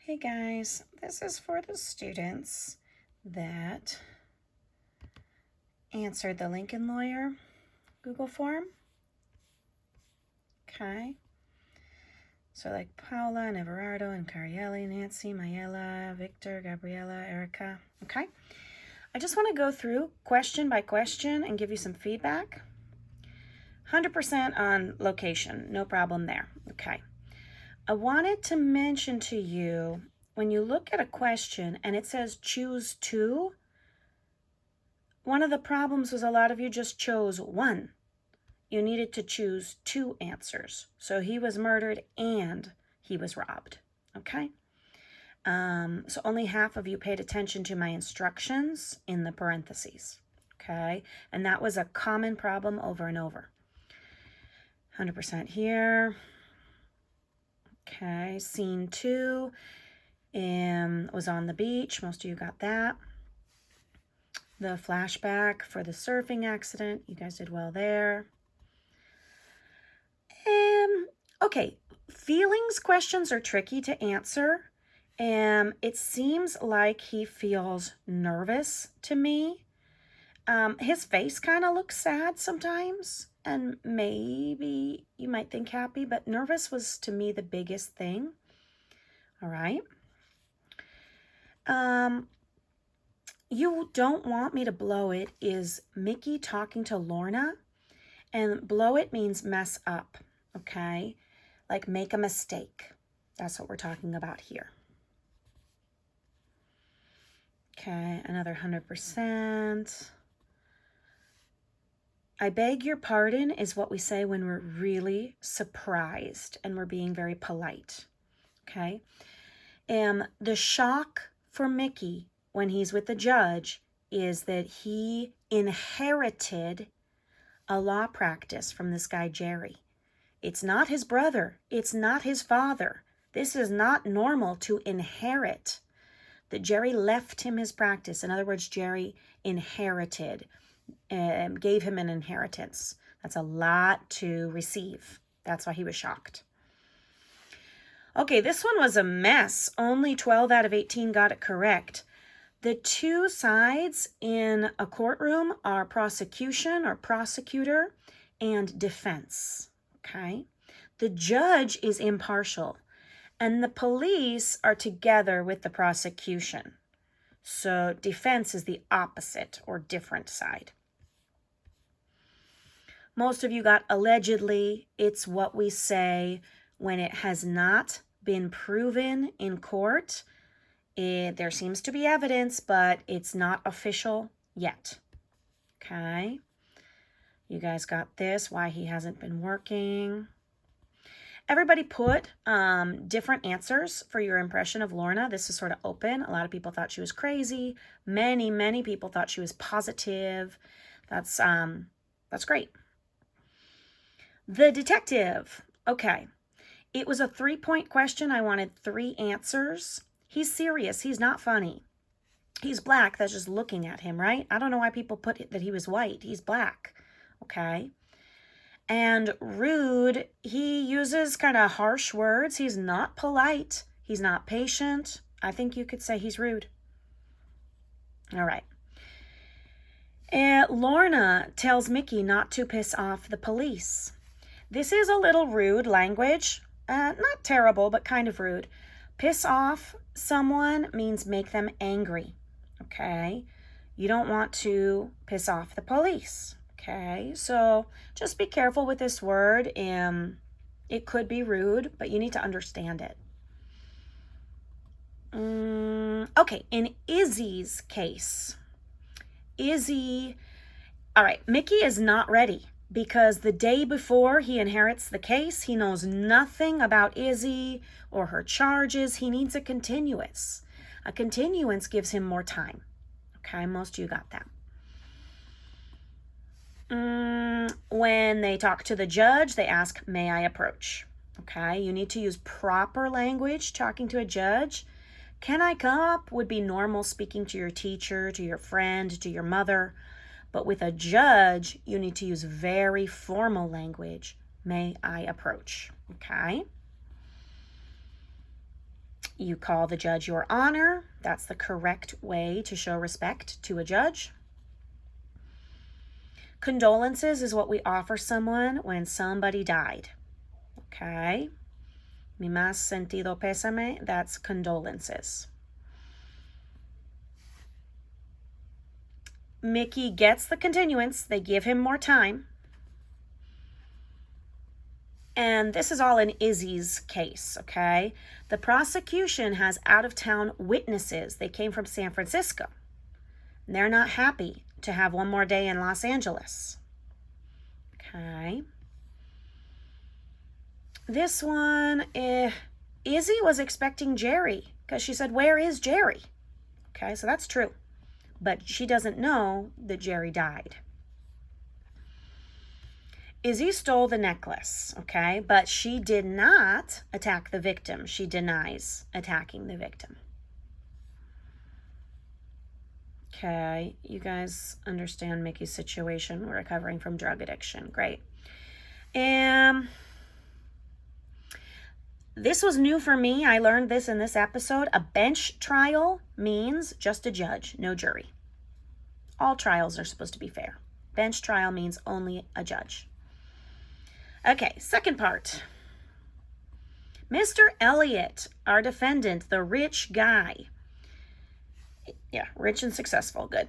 Hey guys, this is for the students that answered the Lincoln Lawyer Google form. Okay. So like Paula and Everardo and Carielli, Nancy, Mayela, Victor, Gabriela, Erica. Okay. I just want to go through question by question and give you some feedback. 100% on location, no problem there. Okay. I wanted to mention to you, when you look at a question and it says choose two, one of the problems was a lot of you just chose one. You needed to choose two answers. So he was murdered and he was robbed. Okay? So only half of you paid attention to my instructions in the parentheses. Okay? And that was a common problem over and over. 100% here. Okay, scene 2 was on the beach. Most of you got that. The flashback for the surfing accident. You guys did well there. Okay, feelings questions are tricky to answer. It seems like he feels nervous to me. His face kind of looks sad sometimes, and maybe you might think happy, but nervous was to me the biggest thing. All right. You don't want me to blow it is Mickey talking to Lorna, and blow it means mess up, okay? Like make a mistake. That's what we're talking about here. Okay, another 100%. I beg your pardon is what we say when we're really surprised and we're being very polite, okay? The shock for Mickey when he's with the judge is that he inherited a law practice from this guy, Jerry. It's not his brother. It's not his father. This is not normal to inherit. That Jerry left him his practice. In other words, Jerry inherited, gave him an inheritance. That's a lot to receive. That's why he was shocked. Okay, this one was a mess. Only 12 out of 18 got it correct. The two sides in a courtroom are prosecution or prosecutor and defense, okay? The judge is impartial, and the police are together with the prosecution. So defense is the opposite or different side. Most of you got allegedly. It's what we say when it has not been proven in court. There seems to be evidence, but it's not official yet. Okay. You guys got this, why he hasn't been working. Everybody put different answers for your impression of Lorna. This is sort of open. A lot of people thought she was crazy. Many people thought she was positive. That's great. The detective. Okay. It was a 3-point question. I wanted 3 answers. He's serious. He's not funny. He's black. That's just looking at him, right? I don't know why people put it that he was white. He's black. Okay. And rude, he uses kind of harsh words. He's not polite. He's not patient. I think you could say he's rude. All right. Lorna tells Mickey not to piss off the police. This is a little rude language. Not terrible, but kind of rude. Piss off someone means make them angry, okay? You don't want to piss off the police, okay? So just be careful with this word. It could be rude, but you need to understand it. Okay, in Izzy's case, all right, Mickey is not ready. Because the day before he inherits the case, he knows nothing about Izzy or her charges. He needs a continuance. A continuance gives him more time. Okay, most of you got that. When they talk to the judge, they ask, may I approach? Okay, you need to use proper language talking to a judge. Can I come up would be normal speaking to your teacher, to your friend, to your mother. But with a judge, you need to use very formal language. May I approach? Okay. You call the judge your honor. That's the correct way to show respect to a judge. Condolences is what we offer someone when somebody died. Okay? Mi más sentido pésame, that's condolences. Mickey gets the continuance. They give him more time. And this is all in Izzy's case, okay? The prosecution has out-of-town witnesses. They came from San Francisco. And they're not happy to have one more day in Los Angeles. Okay. This one, Izzy was expecting Jerry because she said, "Where is Jerry?" Okay, so that's true. But she doesn't know that Jerry died. Izzy stole the necklace, okay? But she did not attack the victim. She denies attacking the victim. Okay, you guys understand Mickey's situation. We're recovering from drug addiction. Great. This was new for me. I learned this in this episode. A bench trial means just a judge, no jury. All trials are supposed to be fair. Bench trial means only a judge. Okay, second part. Mr. Elliot, our defendant, the rich guy. Yeah, rich and successful. Good.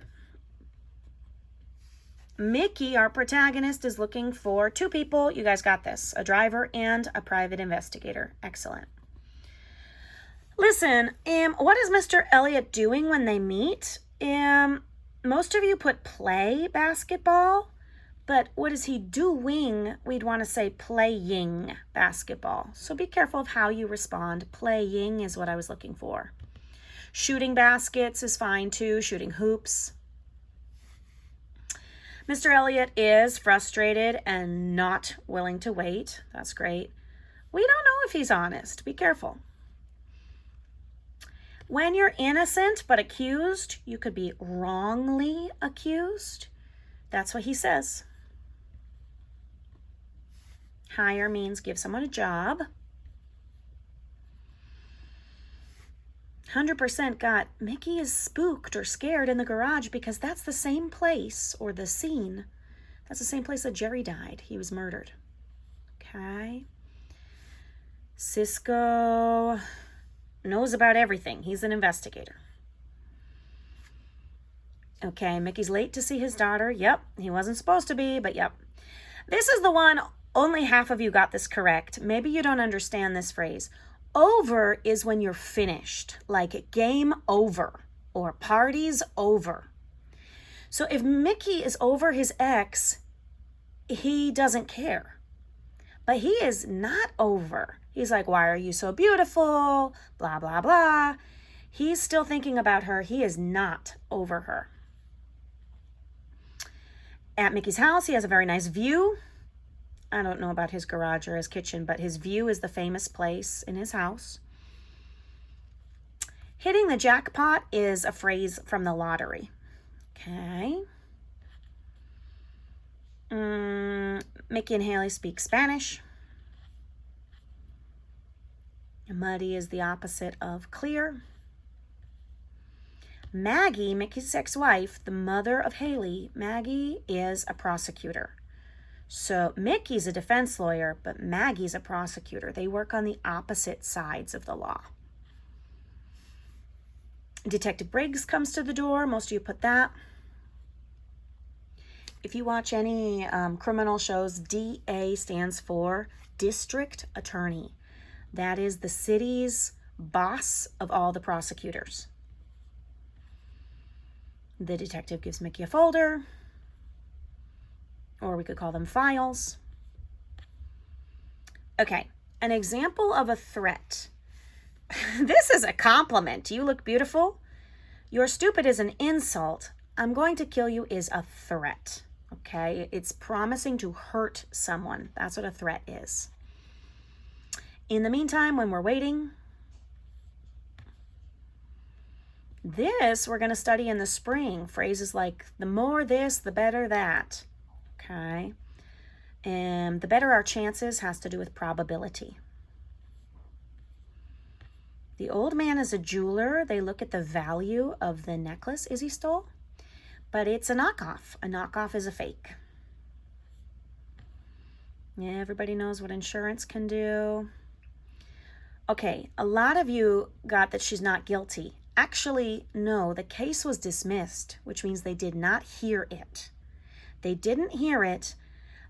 Mickey, our protagonist, is looking for two people. You guys got this. A driver and a private investigator. Excellent. Listen, what is Mr. Elliot doing when they meet? Most of you put play basketball, but what is he doing? We'd want to say playing basketball. So be careful of how you respond. Playing is what I was looking for. Shooting baskets is fine too. Shooting hoops. Mr. Elliot is frustrated and not willing to wait. That's great. We don't know if he's honest. Be careful. When you're innocent but accused, you could be wrongly accused. That's what he says. Hire means give someone a job. 100% got Mickey is spooked or scared in the garage because that's the same place, or the scene. That's the same place that Jerry died. He was murdered. Okay. Cisco knows about everything. He's an investigator. Okay, Mickey's late to see his daughter. Yep, he wasn't supposed to be, but yep. This is the one, only half of you got this correct. Maybe you don't understand this phrase. Over is when you're finished, like game over or party's over. So if Mickey is over his ex, he doesn't care. But he is not over. He's like, "Why are you so beautiful?" Blah, blah, blah. He's still thinking about her. He is not over her. At Mickey's house, he has a very nice view. I don't know about his garage or his kitchen, but his view is the famous place in his house. Hitting the jackpot is a phrase from the lottery. Okay. Mickey and Haley speak Spanish. Muddy is the opposite of clear. Maggie, Mickey's ex-wife, the mother of Haley, Maggie is a prosecutor. So Mickey's a defense lawyer, but Maggie's a prosecutor. They work on the opposite sides of the law. Detective Briggs comes to the door. Most of you put that. If you watch any criminal shows, DA stands for District Attorney. That is the city's boss of all the prosecutors. The detective gives Mickey a folder, or we could call them files. Okay, an example of a threat. This is a compliment. You look beautiful. You're stupid is an insult. I'm going to kill you is a threat. Okay, it's promising to hurt someone. That's what a threat is. In the meantime, when we're waiting, this we're going to study in the spring. Phrases like the more this, the better that. Okay. And the better our chances has to do with probability. The old man is a jeweler. They look at the value of the necklace Izzy stole, but it's a knockoff. A knockoff is a fake. Yeah, everybody knows what insurance can do. Okay, a lot of you got that she's not guilty. Actually, no, the case was dismissed, which means they did not hear it. They didn't hear it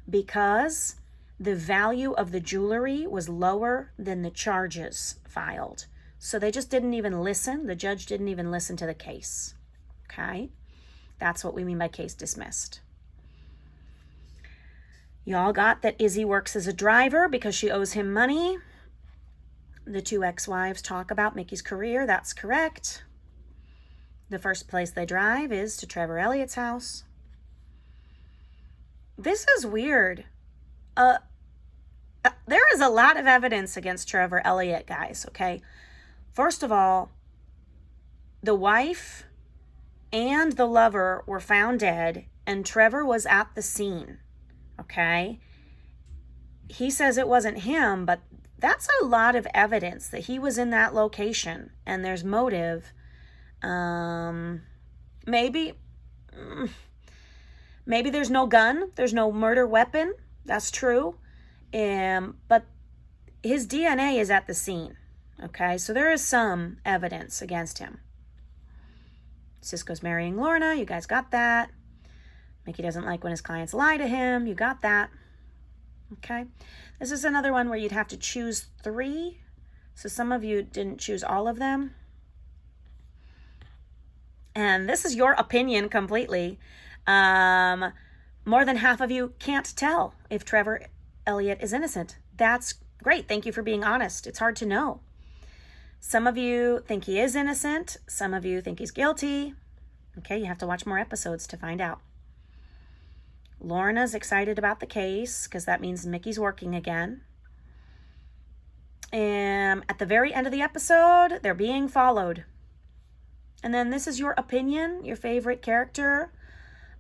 because the value of the jewelry was lower than the charges filed. So they just didn't even listen. The judge didn't even listen to the case. Okay? That's what we mean by case dismissed. Y'all got that Izzy works as a driver because she owes him money. The two ex-wives talk about Mickey's career. That's correct. The first place they drive is to Trevor Elliott's house. This is weird. There is a lot of evidence against Trevor Elliott, guys, okay? First of all, the wife and the lover were found dead, and Trevor was at the scene, okay? He says it wasn't him, but that's a lot of evidence that he was in that location, and there's motive. Maybe there's no gun, there's no murder weapon. That's true. But his DNA is at the scene. Okay, so there is some evidence against him. Cisco's marrying Lorna. You guys got that. Mickey doesn't like when his clients lie to him. You got that. Okay. This is another one where you'd have to choose 3. So some of you didn't choose all of them. And this is your opinion completely. More than half of you can't tell if Trevor Elliott is innocent. That's great. Thank you for being honest. It's hard to know. Some of you think he is innocent. Some of you think he's guilty. Okay, you have to watch more episodes to find out. Lorna's excited about the case because that means Mickey's working again. And at the very end of the episode, they're being followed. And then this is your opinion, your favorite character.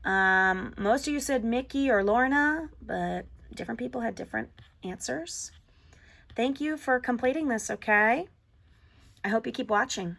Most of you said Mickey or Lorna, but different people had different answers. Thank you for completing this, okay? I hope you keep watching.